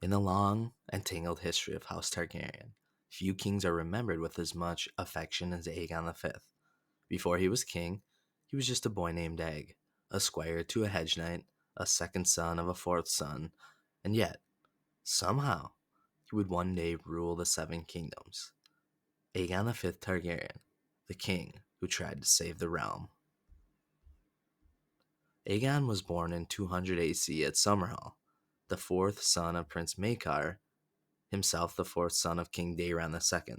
In the long and tangled history of House Targaryen, few kings are remembered with as much affection as Aegon V. Before he was king, he was just a boy named Egg, a squire to a hedge knight, a second son of a fourth son, and yet, somehow, he would one day rule the Seven Kingdoms. Aegon V Targaryen, the king who tried to save the realm. Aegon was born in 200 AC at Summerhall, the fourth son of Prince Maekar, himself the fourth son of King Daeron II.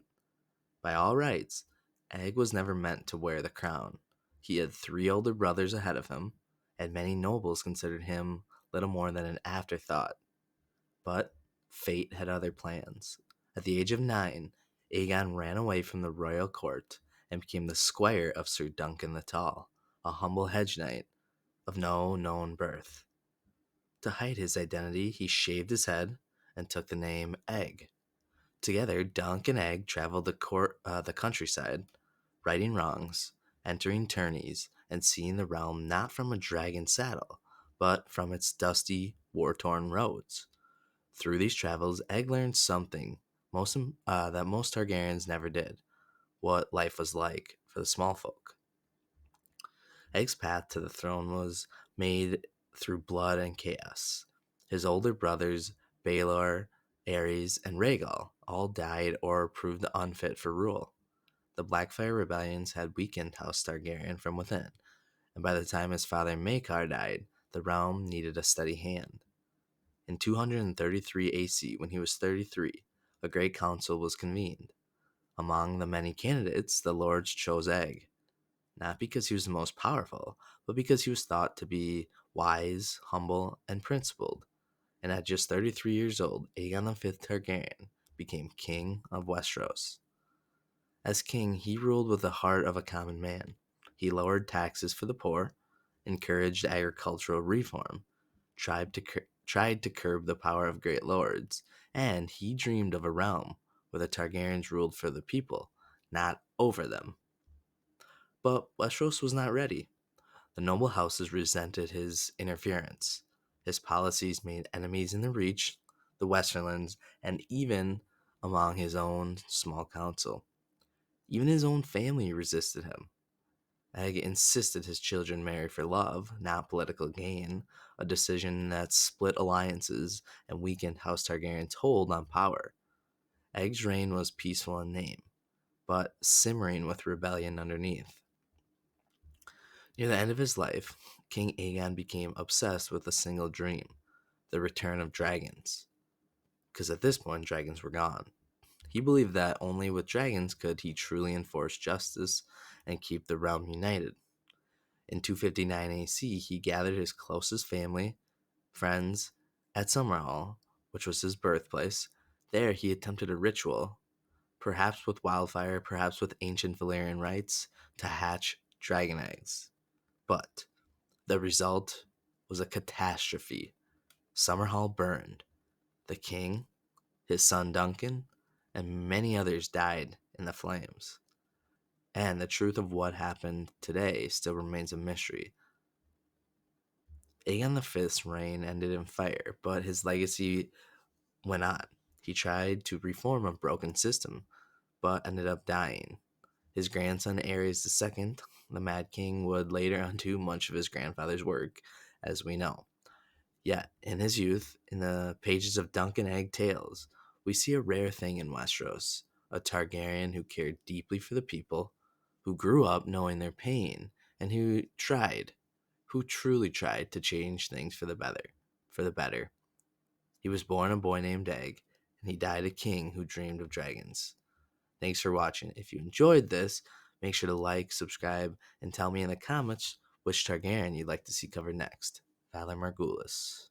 By all rights, Egg was never meant to wear the crown. He had three older brothers ahead of him, and many nobles considered him little more than an afterthought. But fate had other plans. At the age of 9, Aegon ran away from the royal court and became the squire of Sir Duncan the Tall, a humble hedge knight of no known birth. To hide his identity, he shaved his head and took the name Egg. Together, Dunk and Egg traveled the countryside, righting wrongs, entering tourneys, and seeing the realm not from a dragon saddle, but from its dusty, war-torn roads. Through these travels, Egg learned something that most Targaryens never did: what life was like for the small folk. Egg's path to the throne was made through blood and chaos. His older brothers, Baelor, Aerys, and Rhaegal, all died or proved unfit for rule. The Blackfire rebellions had weakened House Targaryen from within, and by the time his father Maekar died, the realm needed a steady hand. In 233 AC, when he was 33, a great council was convened. Among the many candidates, the lords chose Egg, not because he was the most powerful, but because he was thought to be wise, humble, and principled. And at just 33 years old, Aegon V Targaryen became king of Westeros. As king, he ruled with the heart of a common man. He lowered taxes for the poor, encouraged agricultural reform, tried to curb the power of great lords, and he dreamed of a realm where the Targaryens ruled for the people, not over them. But Westeros was not ready. The noble houses resented his interference. His policies made enemies in the Reach, the Westerlands, and even among his own small council. Even his own family resisted him. Egg insisted his children marry for love, not political gain, a decision that split alliances and weakened House Targaryen's hold on power. Egg's reign was peaceful in name, but simmering with rebellion underneath. Near the end of his life, King Aegon became obsessed with a single dream: the return of dragons. Because at this point, dragons were gone. He believed that only with dragons could he truly enforce justice and keep the realm united. In 259 AC, he gathered his closest family, friends, at Summerhall, which was his birthplace. There, he attempted a ritual, perhaps with wildfire, perhaps with ancient Valyrian rites, to hatch dragon eggs. But the result was a catastrophe. Summerhall burned. The king, his son Duncan, and many others died in the flames. And the truth of what happened today still remains a mystery. Aegon V's reign ended in fire, but his legacy went on. He tried to reform a broken system, but ended up dying. His grandson Aerys II, the Mad King, would later undo much of his grandfather's work, as we know. Yet, in his youth, in the pages of Dunk and Egg tales, we see a rare thing in Westeros: a Targaryen who cared deeply for the people, who grew up knowing their pain, and who truly tried to change things for the better. He was born a boy named Egg, and he died a king who dreamed of dragons. Thanks for watching. If you enjoyed this, make sure to like, subscribe, and tell me in the comments which Targaryen you'd like to see covered next. Valar Morghulis.